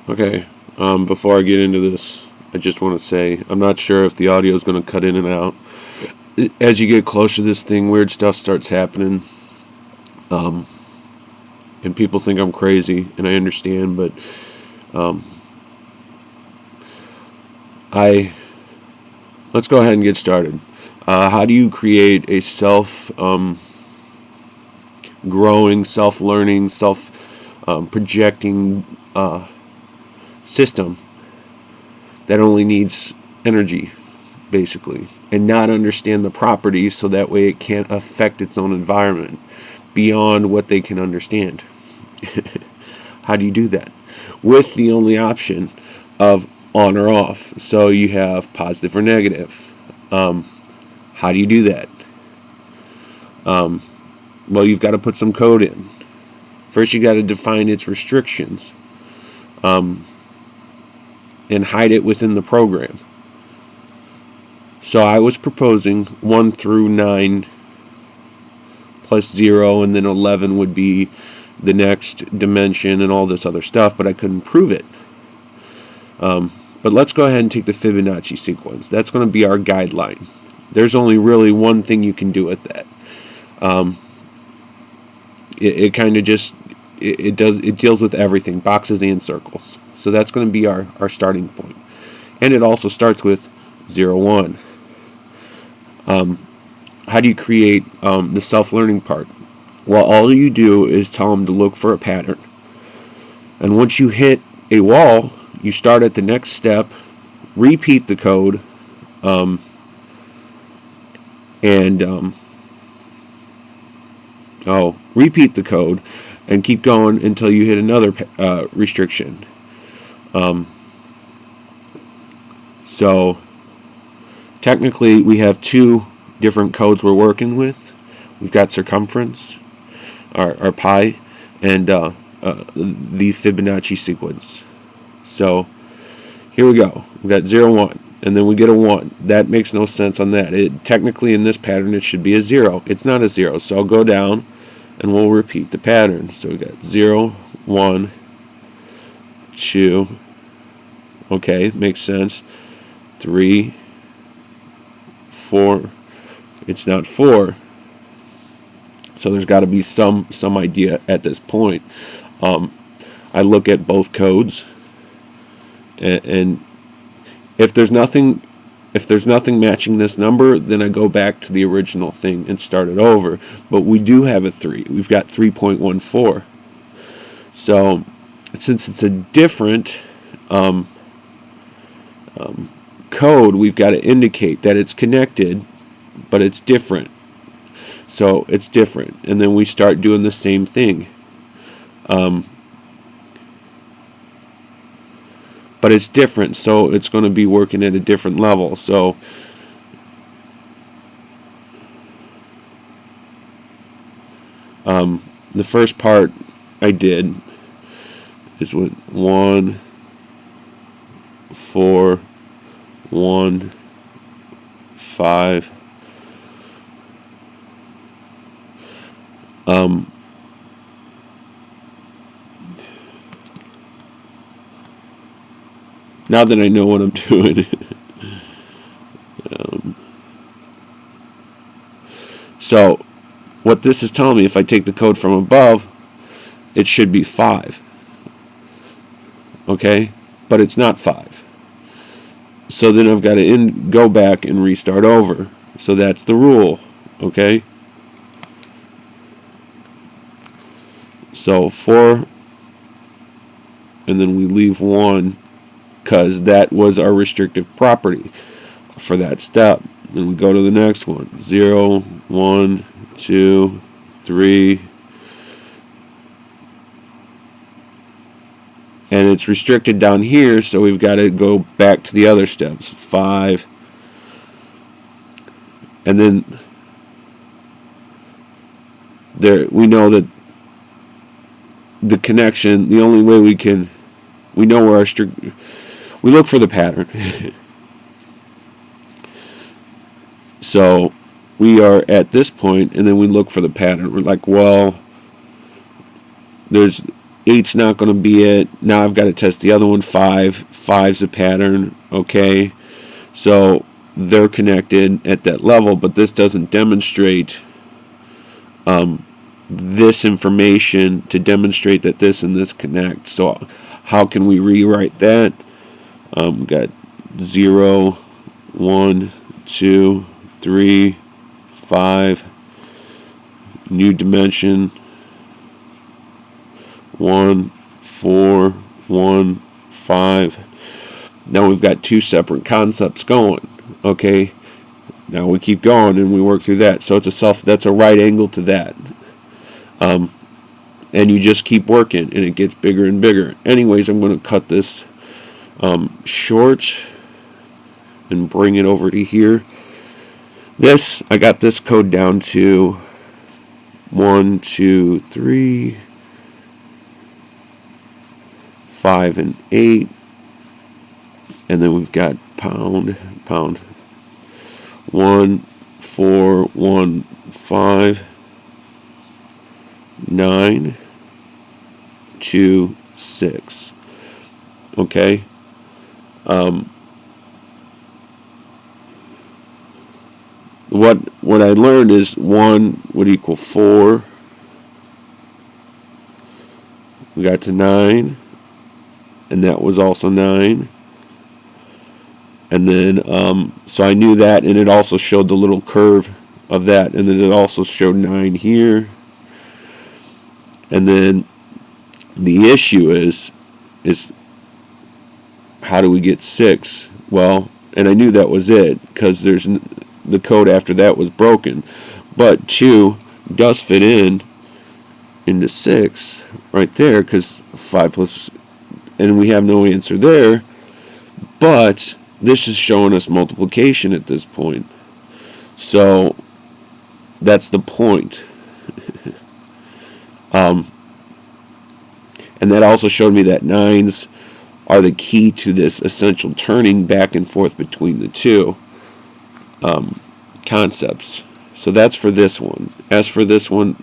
Okay, before I get into this, I just want to say I'm not sure if the audio is going to cut in and out. As you get closer to this thing, weird stuff starts happening, um, and people think I'm crazy, and I understand, but um, I let's go ahead and get started. How do you create a growing, self-learning, self projecting system that only needs energy, basically, and not understand the properties so that way it can't affect its own environment beyond what they can understand? How do you do that? With the only option of on or off. So you have positive or negative. How do you do that? Um, well, you've got to put some code in. First, you got to define its restrictions um, and hide it within the program. So I was proposing 1 through 9 plus 0, and then 11 would be the next dimension and all this other stuff, but I couldn't prove it. But let's go ahead and take the Fibonacci sequence. That's going to be our guideline. There's only really one thing you can do with that. It kind of just it deals with everything, boxes and circles. So that's going to be our starting point. And it also starts with 0, 1. How do you create the self-learning part? Well, all you do is tell them to look for a pattern. And once you hit a wall, you start at the next step, repeat the code, repeat the code, and keep going until you hit another restriction. So technically, we have 2 different codes we're working with. We've got circumference, our pi, and the Fibonacci sequence. So here we go. We got 0, 1, and then we get a 1. That makes no sense on that. Technically, in this pattern, it should be a 0. It's not a 0, so I'll go down, and we'll repeat the pattern. So we got 0, 1, 2. Okay, makes sense. 3, 4. It's not 4. So there's got to be some idea at this point. I look at both codes, and if there's nothing matching this number, then I go back to the original thing and start it over. But we do have a 3. We've got 3.14. So since it's a different code, we've got to indicate that it's connected, but it's different. So it's different, and then we start doing the same thing. But it's different, so it's going to be working at a different level. So the first part I did is with 1, 4, 1, 5. Now that I know what I'm doing. So what this is telling me, if I take the code from above, it should be 5. Okay? But it's not 5. So then I've got to go back and restart over. So that's the rule. Okay? So 4, and then we leave 1, because that was our restrictive property for that step. Then we go to the next one. 0, 1, 2, 3. And it's restricted down here, so we've got to go back to the other steps. 5. And then we know that the connection, the only way we know where we look for the pattern. So we are at this point, and then we look for the pattern. We're like, well, there's Eight's not going to be it. Now I've got to test the other one. Five's a pattern. Okay, so they're connected at that level, but this doesn't demonstrate this information to demonstrate that this and this connect. So how can we rewrite that? We got 0, 1, 2, 3, 5, new dimension, 1, 4, 1, 5. Now we've got two separate concepts going. Okay, now we keep going and we work through that. So that's a right angle to that. And you just keep working and it gets bigger and bigger. Anyways, I'm going to cut this short and bring it over to here. I got this code down to 1, 2, 3, 5, and 8. And then we've got pound, 1, 4, 1, 5, 9, 2, 6. Okay. What I learned is 1 would equal 4. We got to 9, and that was also 9. And then, so I knew that, and it also showed the little curve of that, and then it also showed 9 here. And then the issue is how do we get 6? Well, and I knew that was it, because the code after that was broken. But 2 does fit into 6 right there, because 5 plus, and we have no answer there. But this is showing us multiplication at this point. So that's the point. And that also showed me that 9s are the key to this essential turning back and forth between the two concepts. So that's for this one. As for this one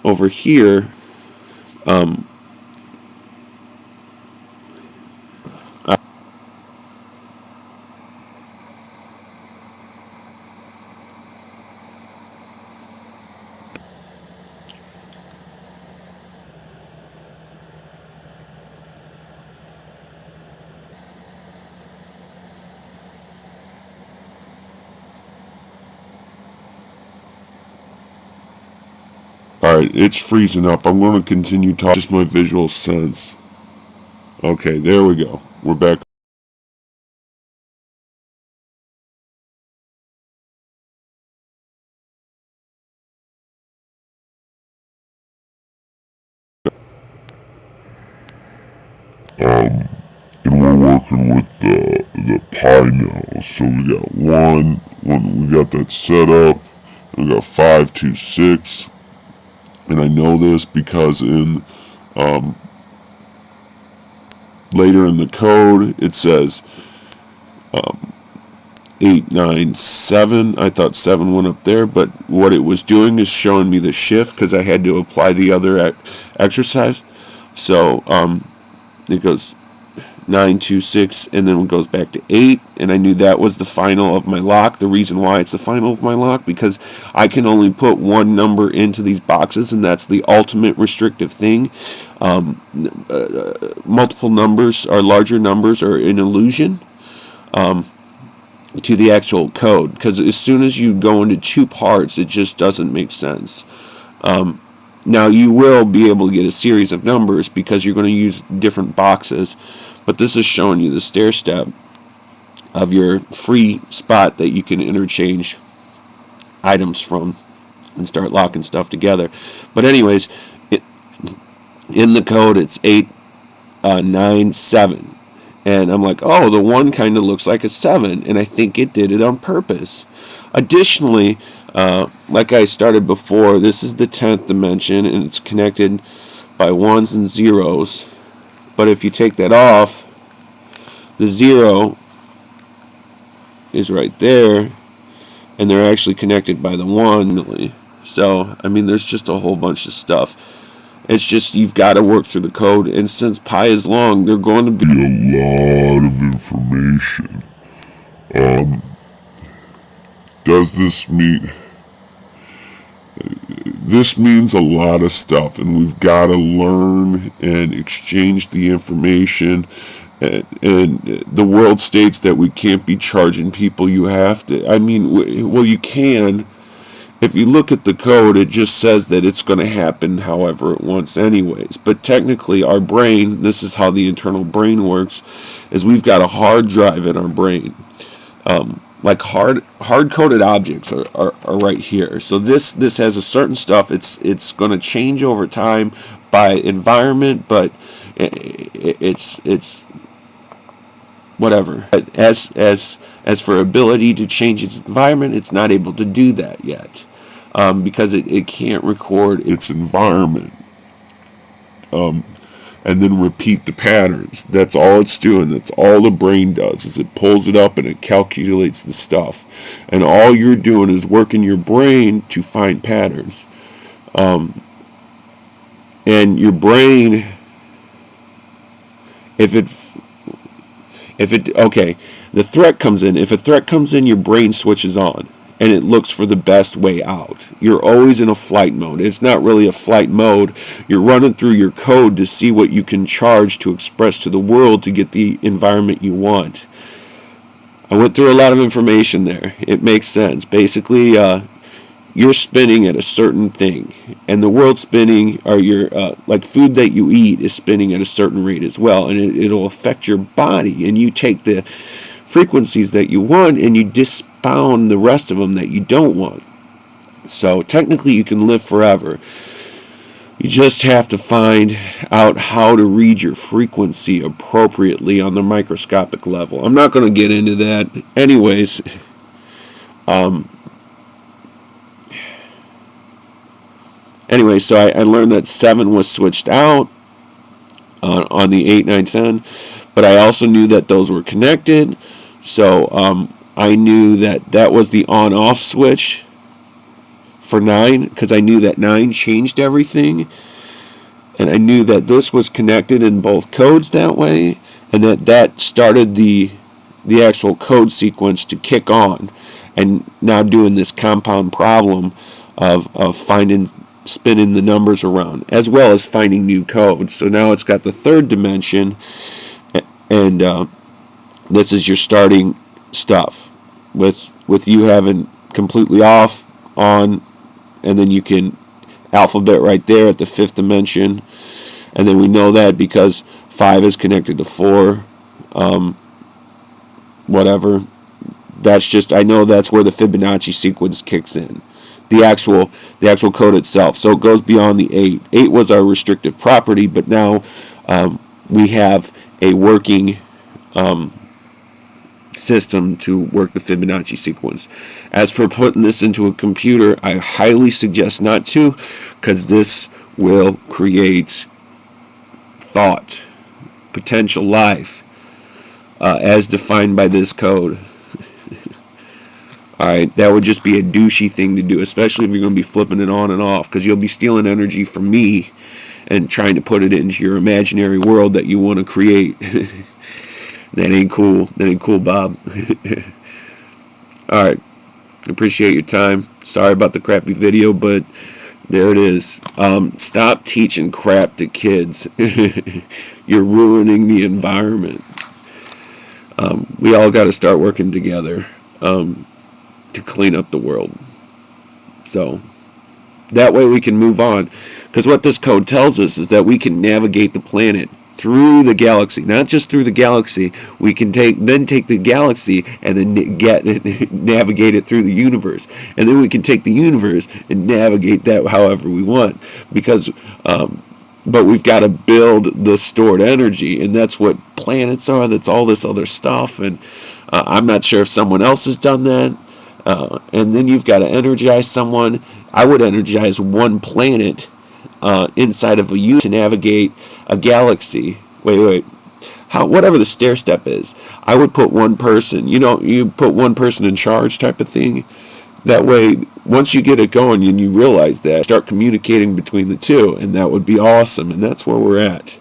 over here, alright, it's freezing up. I'm going to continue talking. Just my visual sense. Okay, there we go. We're back. And we're working with the pi now. So we got one, we got that set up. We got 5, 2, 6. And I know this because in later in the code it says 8, 9, 7. I thought 7 went up there, but what it was doing is showing me the shift because I had to apply the other exercise. So it goes 9, 2, 6, and then it goes back to 8, and I knew that was the final of my lock. The reason why it's the final of my lock, because I can only put one number into these boxes, and that's the ultimate restrictive thing. Multiple numbers or larger numbers are an illusion to the actual code, because as soon as you go into two parts, it just doesn't make sense. Now you will be able to get a series of numbers because you're going to use different boxes, but this is showing you the stair step of your free spot that you can interchange items from and start locking stuff together. But anyways, in the code it's 8, 9, 7, and I'm like, oh, the 1 kind of looks like a 7, and I think it did it on purpose. Additionally, like I started before, this is the 10th dimension, and it's connected by 1s and 0s. But if you take that off, the 0 is right there, and they're actually connected by the 1. So, I mean, there's just a whole bunch of stuff. It's just you've got to work through the code, and since pi is long, there's going to be a lot of information. Does this mean... This means a lot of stuff, and we've got to learn and exchange the information. And the world states that we can't be charging people. You have to. I mean, well, you can. If you look at the code, it just says that it's going to happen however it wants anyways. But technically, our brain, this is how the internal brain works, is we've got a hard drive in our brain. Like hard-coded objects are right here. So this has a certain stuff. It's going to change over time by environment, but it's whatever. As for ability to change its environment, it's not able to do that yet, because it can't record its environment and then repeat the patterns. That's all it's doing. That's all the brain does, is it pulls it up and it calculates the stuff. And all you're doing is working your brain to find patterns. And your brain, okay, the threat comes in. If a threat comes in, your brain switches on and it looks for the best way out. You're always in a flight mode. It's not really a flight mode. You're running through your code to see what you can charge to express to the world to get the environment you want. I went through a lot of information there. It makes sense. Basically, you're spinning at a certain thing, and the world's spinning, or your like food that you eat is spinning at a certain rate as well, and it'll affect your body, and you take the frequencies that you want and you dispound the rest of them that you don't want. So technically you can live forever. You just have to find out how to read your frequency appropriately on the microscopic level. I'm not going to get into that. Anyways, so I learned that 7 was switched out on the 8, 9, 10, but I also knew that those were connected. So I knew that was the on-off switch for 9, because I knew that 9 changed everything, and I knew that this was connected in both codes that way, and that started the actual code sequence to kick on, and now doing this compound problem of spinning the numbers around, as well as finding new codes. So now it's got the third dimension, and this is your starting stuff with you having completely off, on, and then you can alphabet right there at the 5th dimension, and then we know that because 5 is connected to 4, whatever. That's just, I know that's where the Fibonacci sequence kicks in, the actual code itself. So it goes beyond the 8. 8 was our restrictive property, but now we have a working system to work the Fibonacci sequence. As for putting this into a computer, I highly suggest not to, because this will create thought, potential life, as defined by this code. Alright, that would just be a douchey thing to do, especially if you're going to be flipping it on and off, because you'll be stealing energy from me and trying to put it into your imaginary world that you want to create. That ain't cool. That ain't cool, Bob. Alright. Appreciate your time. Sorry about the crappy video, but there it is. Stop teaching crap to kids. You're ruining the environment. We all got to start working together to clean up the world. So that way we can move on. Because what this code tells us is that we can navigate the planet through the galaxy, not just through the galaxy. We can take the galaxy and then navigate it through the universe, and then we can take the universe and navigate that however we want. Because, but we've got to build the stored energy, and that's what planets are. That's all this other stuff, and I'm not sure if someone else has done that. And then you've got to energize someone. I would energize one planet inside of a unit to navigate a galaxy. Wait. Whatever the stair step is, I would put one person. You put one person in charge type of thing. That way, once you get it going and you realize that, start communicating between the two, and that would be awesome. And that's where we're at.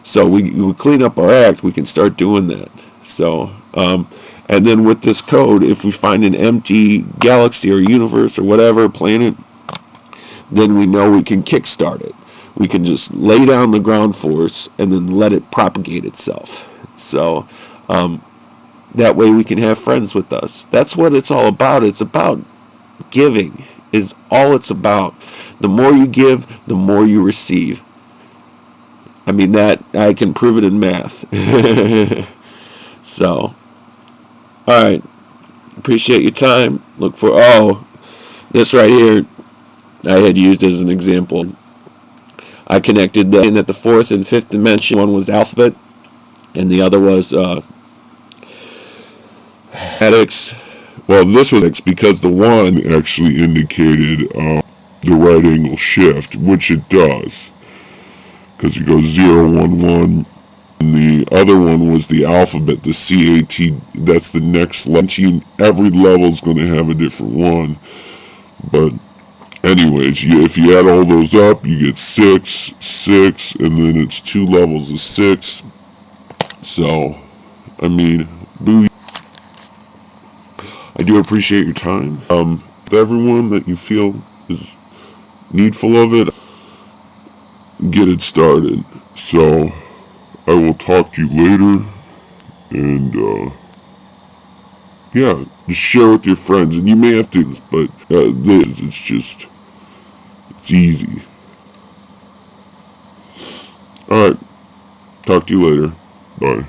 So we clean up our act, we can start doing that. So, and then with this code, if we find an empty galaxy or universe or whatever, planet, then we know we can kickstart it. We can just lay down the ground force and then let it propagate itself. So, that way we can have friends with us. That's what it's all about. It's about giving, is all it's about. The more you give, the more you receive. I mean, that I can prove it in math. So, alright. Appreciate your time. Look for, this right here I had used as an example. I connected that the fourth and fifth dimension, one was alphabet, and the other was mathematics. Well, this was because the one actually indicated the right angle shift, which it does. Because it goes 0, 1, 1. And the other one was the alphabet, the CAT. That's the next level. Every level is going to have a different one. But anyways, if you add all those up, you get 6, 6, and then it's 2 levels of 6. So, I mean, boo. I do appreciate your time. Everyone that you feel is needful of it, get it started. So, I will talk to you later, and, yeah, just share with your friends, and you may have to, but, it's easy. Alright, talk to you later. Bye.